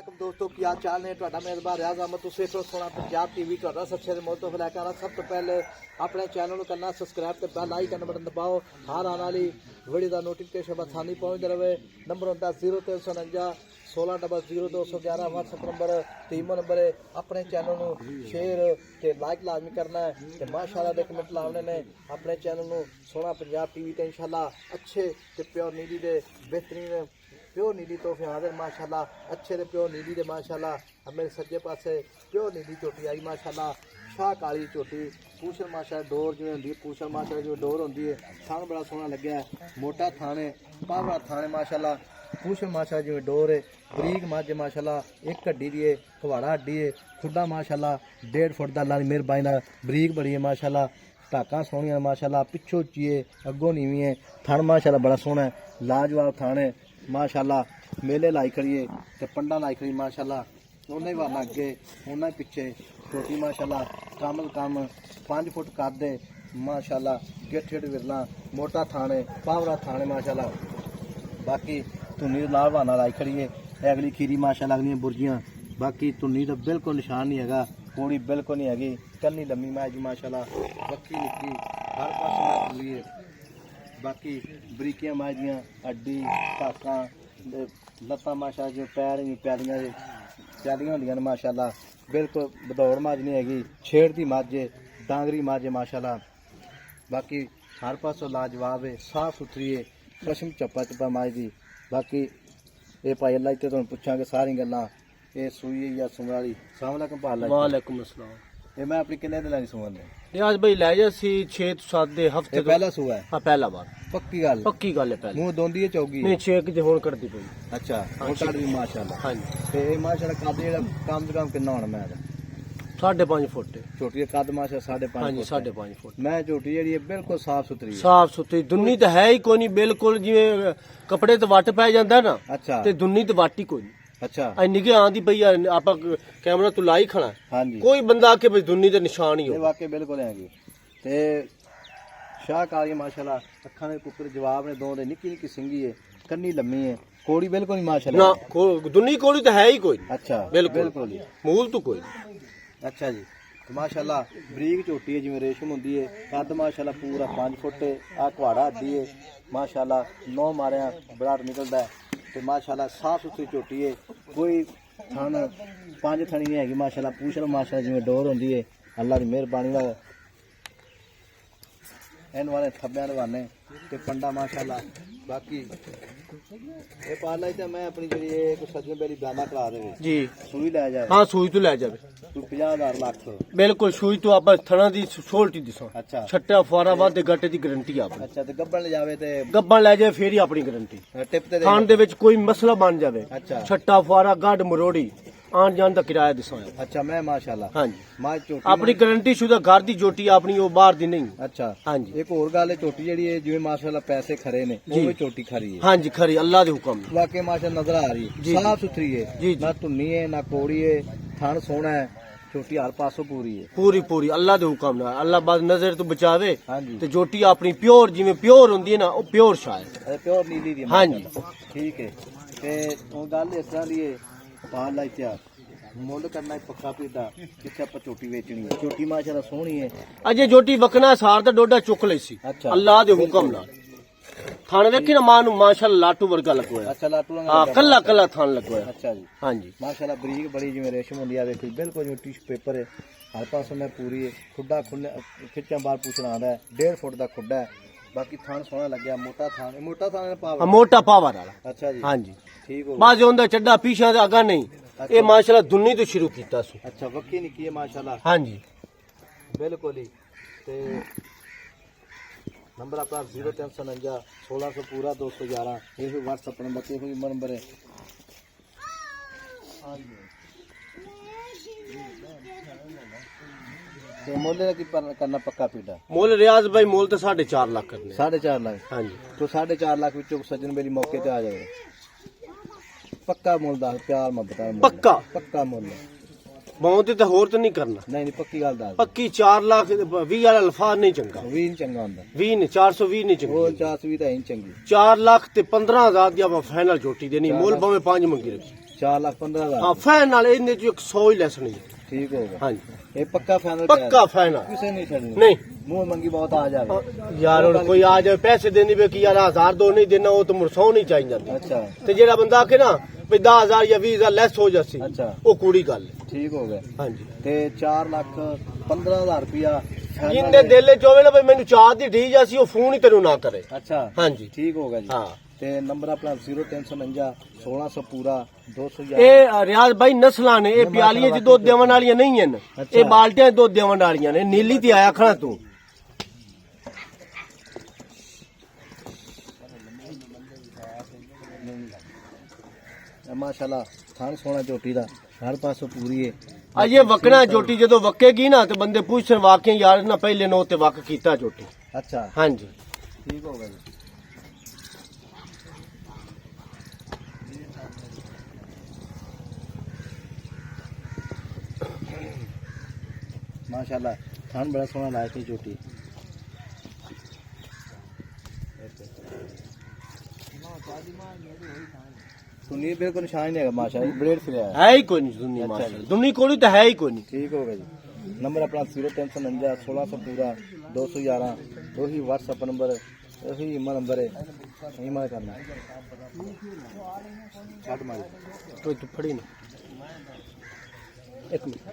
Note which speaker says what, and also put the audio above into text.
Speaker 1: दोस्तों की हाल चाल ने ਤੁਹਾਡਾ ਮੇਜ਼ਬਾਨ ਰਿਆਜ਼ ਅਹਿਮਦ ਤੁਸੀਂ ਵੇਖ ਰਹੇ ਹੋ ਸੋਹਣਾ ਪੰਜਾਬ ਟੀਵੀ ਤੁਹਾਡਾ ਸਭ ਤੋਂ ਮੋਟੋ ਫਲਾਕਾਰਾ ਸਭ ਤੋਂ ਪਹਿਲੇ ਆਪਣੇ ਚੈਨਲ ਨੂੰ ਕਰਨਾ ਸਬਸਕ੍ਰਾਈਬ ਤੇ ਬੈਲ ਆਈਕਨ ਬਟਨ ਦਬਾਓ ਹਰ ਆਉਣ ਵਾਲੀ ਵੀਡੀਓ ਦਾ ਨੋਟੀਫਿਕੇਸ਼ਨ ਆਸਾਨੀ ਪਹੁੰਚਦਾ ਰਹੇ ਨੰਬਰ ਹੁੰਦਾ 0349 16000211 WhatsApp ਨੰਬਰ ਤੇ ਈਮੇਲ ਨੰਬਰ ਹੈ ਆਪਣੇ ਚੈਨਲ ਨੂੰ ਸ਼ੇਅਰ ਤੇ ਲਾਈਕ ਲਾਜ਼ਮੀ ਕਰਨਾ ਹੈ ਤੇ ਮਾਸ਼ਾਅੱਲਾ ਦੇ ਕਮੈਂਟ ਲਾਉਣੇ ਨੇ ਆਪਣੇ ਚੈਨਲ ਨੂੰ ਸੋਹਣਾ ਪੰਜਾਬ ਟੀਵੀ ਤੇ ਇਨਸ਼ਾਅੱਲਾ ਅੱਛੇ ਤੇ ਪਿਓਰ ਨੀਲੀ ਦੇ ਬਿਹਤਰੀਨ प्योर नीली तोहफे हाजिर माशाल्लाह अच्छे दे प्योर नीली दे माशाल्लाह मेरे सज्जे पासे प्योर नीली झोटी आई माशाल्लाह शाह काली झोटी पूछल माशाल्लाह डोर जो होंदी है पूछल माशाल्लाह जो डोर होंदी है थान बड़ा सोहना लग्या है मोटा थाने पावड़ा थाने माशाल्लाह पूछल माशाल्लाह जो डोर है बरीक मझ माशाल्लाह एक हड्डी दी है कवाड़ा हड्डी है खुड्डा माशाल्लाह 1.5 फुट दा अल्लाह दी मेहरबानी नाल बरीक बड़ी है माशाल्लाह टाका सोहनियां माशाल्लाह पिछों उच्ची है अगों नीवी है थान माशाल्लाह बड़ा सोहना है लाजवाब थान है माशाल्लाह मेले लाई खड़िए ते पंडा लाई खड़ी माशाल्लाह उन्हें ही वाला अगे उन्हें ही पिछे छोटी माशाल्लाह कामल काम 5 फुट कर दे माशाल्लाह गिठ गिठ विरला मोटा थाने पावरा थाने माशाल्लाह बाकी धुनी लालवाना लाई खड़िए अगली खीरी माशाल्लाह अगलियां बुरजियां बाकी धुनी तो बिल्कुल निशान नहीं है पूरी बिल्कुल नहीं हैगी कन्नी लम्मी मैच माशाल्लाह बक्की निक्की हर पास पूरी है बाकी बरीकियां माजियां हड्डी टाका लत्तां माशा जो पैर नहीं प्यालियां होंदियां माशाल्लाह बिल्कुल बदौड़ मझ नहीं हैगी छेड़ दी मझ डांगरी मझ माशाल्लाह बाकी हर पासों लाजवाब है साफ सुथरी है कशम चप्पा चप्पा मझ दी बाकी ये भाई अल्लाह ते तुहानूं पुछांगे सारी गल्लां ये सूई है या सुमन वाली अस्सलाम वालेकुम भाई
Speaker 2: वालेकुम अस्सलाम
Speaker 1: ये मैं अपनी किन्ने दिनां दी सुमन है
Speaker 2: रियाज भाई लै जा सी 6 ਤੋਂ 7 ਦੇ ਹਫਤੇ ਤੋਂ
Speaker 1: पहला सूआ है
Speaker 2: ਹਾਂ ਪਹਿਲਾ ਵਾਰ
Speaker 1: पक्की
Speaker 2: ਗੱਲ ਹੈ ਪਹਿਲਾਂ
Speaker 1: मुंह दोंदी है चौगी
Speaker 2: ਨਹੀਂ 6 ਕਿ ਹੁਣ ਕਰਦੀ ਪਈ
Speaker 1: अच्छा ਹੁਣ ਕੱਢ ਦੀ ਮਾਸ਼ਾਅੱਲਾ
Speaker 2: ਹਾਂਜੀ
Speaker 1: ਤੇ ਇਹ ਮਾਸ਼ਾਅੱਲਾ ਕੱਦ ਜਿਹੜਾ ਕਮ ਤੋਂ ਕਮ ਕਿੰਨਾ ਹੋਣਾ ਮੈਂ
Speaker 2: 5.5 ਫੁੱਟ
Speaker 1: ਛੋਟੀ ਦਾ ਕੱਦ ਮਾਸ਼ਾਅੱਲਾ 5.5
Speaker 2: ਹਾਂਜੀ 5.5 ਫੁੱਟ
Speaker 1: ਮੈਂ ਝੋਟੀ ਜਿਹੜੀ ਹੈ ਬਿਲਕੁਲ ਸਾਫ ਸੁਥਰੀ ਹੈ
Speaker 2: ਸਾਫ ਸੁਥਰੀ ਦੁੰਨੀ ਤਾਂ ਹੈ ਹੀ ਕੋਈ ਨਹੀਂ ਬਿਲਕੁਲ ਜਿਵੇਂ ਕੱਪੜੇ ਤੇ ਵੱਟ ਪੈ ਜਾਂਦਾ ਨਾ
Speaker 1: ਅੱਛਾ
Speaker 2: ਤੇ ਦੁੰਨੀ ਤੇ ਵੱਟ ਹੀ ਕੋਈ ਨਹੀਂ
Speaker 1: ਅੱਛਾ
Speaker 2: ਐ ਨਿਗੇ ਆਂਦੀ ਪਈ ਆ ਆਪਾਂ ਕੈਮਰਾ ਤੋਂ ਲਾਈ ਖਣਾ
Speaker 1: ਹਾਂਜੀ
Speaker 2: ਕੋਈ ਬੰਦਾ ਆ ਕੇ ਬਈ ਦੁੰਨੀ ਦੇ ਨਿਸ਼ਾਨ ਹੀ
Speaker 1: ਇਹ
Speaker 2: ਹੋ
Speaker 1: ਵਾਕਈ ਬਿਲਕੁਲ ਹੈਗੀ ਤੇ ਸ਼ਾਹ ਕਾਲੀ ਮਾਸ਼ਾਅੱਲਾ ਅੱਖਾਂ ਦੇ ਕੁੱਕਰ ਜਵਾਬ ਨੇ ਦੋ ਦੇ ਨਿੱਕੀ ਨਿੱਕੀ ਸਿੰਗੀ ਹੈ ਕੰਨੀ ਲੰਮੀ ਹੈ ਕੋੜੀ ਬਿਲਕੁਲ ਨਹੀਂ ਮਾਸ਼ਾਅੱਲਾ
Speaker 2: ਨਾ ਦੁੰਨੀ ਕੋਲੀ ਤਾਂ ਹੈ ਹੀ ਕੋਈ ਨਹੀਂ
Speaker 1: ਅੱਛਾ
Speaker 2: ਬਿਲਕੁਲ
Speaker 1: ਹੀ
Speaker 2: ਮੂਲ ਤੋਂ ਕੋਈ ਨਹੀਂ
Speaker 1: ਅੱਛਾ ਜੀ ਤੇ ਮਾਸ਼ਾਅੱਲਾ ਬਰੀਕ ਝੋਟੀ ਹੈ ਜਿਵੇਂ ਰੇਸ਼ਮ ਹੁੰਦੀ ਹੈ ਕੱਦ ਮਾਸ਼ਾਅੱਲਾ ਪੂਰਾ 5 ਫੁੱਟ ਹੈ ਆ ਕੁਹਾੜਾ ਹੱਡੀ ਹੈ ਮਾਸ਼ਾਅੱਲਾ 9 ਮਾਰਿਆ ਬਰਾੜ ਨਿਕਲਦਾ ਹੈ ਤੇ ਮਾਸ਼ਾਅੱਲਾ ਸਾਫ ਸੁਥਰੀ ਝੋਟੀ ਹੈ ਕੋਈ ਥਣ 5 ਥਣੀ ਨਹੀਂ ਹੈਗੀ ਮਾਸ਼ਾਅੱਲਾ ਪੁੱਛ ਲਓ ਮਾਸ਼ਾਅੱਲਾ ਜਿਵੇਂ ਡੋਰ ਹੁੰਦੀ ਹੈ ਅੱਲਾ ਦੀ ਮਿਹਰਬਾਨੀ ਨਾਲ एन वाले थब्बे रवाने ते पंडा माशाल्लाह बाकी ये पाला ही मैं अपनी जी एक सज्जन मेरी बयाना करा दे
Speaker 2: जी
Speaker 1: सूई लै जाए
Speaker 2: हाँ सूई तो लै जावे
Speaker 1: तू 50,000 लाख
Speaker 2: बिल्कुल सूई तो आप थणा दी सोल्टी दिसो
Speaker 1: अच्छा
Speaker 2: छट्टा फुआरा वाद गट्टे दी गारंटी आप
Speaker 1: अच्छा ते गब्बन ले जावे ते
Speaker 2: गब्बन लै जावे फिर ही अपनी गारंटी
Speaker 1: टिप ते
Speaker 2: थान दे विच कोई मसला बन जावे
Speaker 1: अच्छा
Speaker 2: छट्टा फुआरा गड मरोड़ी आन जान दा किराया दिसो
Speaker 1: अच्छा मैं माशाल्लाह
Speaker 2: हाँ जी
Speaker 1: मां चोटी
Speaker 2: अपनी गारंटी शुदा घर दी जोटी अपनी ओ बाहर दी नहीं
Speaker 1: अच्छा
Speaker 2: हाँ जी
Speaker 1: एक और गल है चोटी जेडी है जिवें माशाल्लाह पैसे खरे ने वो भी चोटी खरी है
Speaker 2: हाँ जी खरी अल्लाह दे हुक्म
Speaker 1: वाकई माशाल्लाह नजर आ रही है साफ सुथरी है ना धुन्नी है ना कोड़ी है थान सोहना है छोटी हर पासों पूरी है
Speaker 2: पूरी अल्लाह दे हुक्म नाल अल्लाह बाद नजर तो बचावे
Speaker 1: हाँ जी
Speaker 2: ते जोटी अपनी प्योर जिवें प्योर हुंदी है ना ओ प्योर शायद
Speaker 1: प्योर नीली दी
Speaker 2: हाँ जी
Speaker 1: ठीक है ते ओ गल इस तरह दी है पाल लाई त्यार मुल करना पक्का पीता किथे आप चोटी बेचनी है चोटी माशाल्लाह सोहनी है
Speaker 2: अजे जोटी वकना सार दा डोडा चुक लई सी
Speaker 1: अच्छा
Speaker 2: अल्लाह दे हुक्म नाल थाने देखी ना मां माशाल्लाह लाटू वर्गा लगोया
Speaker 1: अच्छा लाटू
Speaker 2: हां कल्ला थान लगोया
Speaker 1: अच्छा जी
Speaker 2: हां जी
Speaker 1: माशाल्लाह बरीक बड़ी जिवें रेशम हुंदी आ देखो बिल्कुल जो टिश्यू पेपर है हर पासों में पूरी है खुड्डा खुले खिच्चा बार पूछना आंदा है 1.5 फुट दा खुड्डा है बाकी थान सोहना लगया मोटा थान पावर
Speaker 2: मोटा पावर वाला
Speaker 1: अच्छा जी
Speaker 2: हां जी
Speaker 1: ठीक हो
Speaker 2: बाज होंदा चड्डा पीछा दा अगा नहीं ये माशाल्लाह दुन्नी तो शुरू कीता सु
Speaker 1: अच्छा वक्की निकी है माशाल्लाह
Speaker 2: हां जी
Speaker 1: बिल्कुल ही ते नंबर अपना 0349 1600 पूरा 211 ये भी व्हाट्सएप नंबर ते कोई नंबर है तो मोल की करना पक्का पीड़ा
Speaker 2: मोल रियाज भाई मोल तो 4.5 लाख करने
Speaker 1: 4.5 लाख
Speaker 2: हां जी
Speaker 1: तो 4.5 लाख विचों सज्जन मेरी मौके ते आ जाए पक्का मोल दा प्यार मोहब्बत पक्का मोल
Speaker 2: बहुत तो होर तो नहीं करना
Speaker 1: नहीं पक्की गल दस
Speaker 2: पक्की 4 लाख 20 वाला अल्फाज नहीं चंगा
Speaker 1: 20 नहीं चंगा हुंदा
Speaker 2: 20 नहीं 420 नहीं चंगा
Speaker 1: वो 420 तो है चंगी
Speaker 2: 4 लाख ते 15,000 दी आप फाइनल जोटी देनी मोल भावे 5 मंगी रखी
Speaker 1: 4,15,000
Speaker 2: हाँ फैन नाल इन्ने च 100 ही लेस नहीं
Speaker 1: ठीक होगा।
Speaker 2: हाँ
Speaker 1: ये पक्का फाइनल
Speaker 2: पक्का फैन
Speaker 1: किसे नहीं छड़नी
Speaker 2: नहीं
Speaker 1: मुंह मंगी बहुत आ जावे
Speaker 2: यार हुण कोई आ जाए पैसे देने वे कि यार 1000 दो नहीं देना वो तो मुड़ 100 नहीं चाहिए जाती
Speaker 1: अच्छा
Speaker 2: ते जेड़ा बंदा आखे ना भी 10,000 या 20,000 लेस हो जासी
Speaker 1: अच्छा
Speaker 2: वो कूड़ी गल है
Speaker 1: ठीक हो गया।
Speaker 2: हाँ जी
Speaker 1: ते 4,15,000 रुपया
Speaker 2: जिंदे दिल च होवे ना भाई मैनू चाह दी ढी जासी वो फोन ही तेनू ना करे
Speaker 1: अच्छा
Speaker 2: हाँ जी
Speaker 1: ठीक होगा जी।
Speaker 2: हाँ
Speaker 1: ते नंबर अपना 0349 1600 पूरा 200
Speaker 2: ਇਹ ਰਿਆਜ਼ ਬਾਈ ਨਸਲਾਂ ਨੇ ਇਹ ਪਿਆਲੀਆਂ 'ਚ ਦੁੱਧ ਦੇਵਣ ਵਾਲੀਆਂ ਨਹੀਂ ਹਨ ਇਹ ਬਾਲਟੀਆਂ 'ਚ ਦੁੱਧ ਦੇਵਣ ਵਾਲੀਆਂ ਨੇ ਨੀਲੀ ਤੇ ਆਇਆ ਖਣਾ ਤੂੰ
Speaker 1: माशाल्लाह थान सोना चोटी दा हर पासों पूरी है।
Speaker 2: ਅਜੇ ਵਕਣਾ ਝੋਟੀ ਜਦੋਂ ਵਕੇਗੀ ਨਾ ਤੇ ਬੰਦੇ ਪੁੱਛਣ ਵਾਕਿਆ ਯਾਰ ਨਾ ਪਹਿਲੇ ਨੋ ਤੇ ਵਕ ਕੀਤਾ ਝੋਟੀ
Speaker 1: अच्छा
Speaker 2: ਹਾਂਜੀ
Speaker 1: ठीक होगा जी। माशाल्लाह थान बड़ा सोना लायक है चोटी। सुनील बिल्कुल निशान नहीं है माशाल्लाह ब्लेड से आया
Speaker 2: ਹੈ ਹੀ ਕੋਈ ਨਹੀਂ ਦੁਨੀ ਮਾਸ਼ਾਅੱਲਾ ਦੁਨੀ ਕੋਲੀ ਤਾਂ ਹੈ ਹੀ ਕੋਈ ਨਹੀਂ
Speaker 1: ठीक होगा जी। नंबर अपना 0349 1600 पूरा 211 दो ही व्हाट्सएप नंबर वही ईमेल नंबर है ईमेल करना छट मारी
Speaker 2: ਕੋਈ ਤੂੰ ਫੜੀ ਨਾ ਇੱਕ ਮਿੰਟ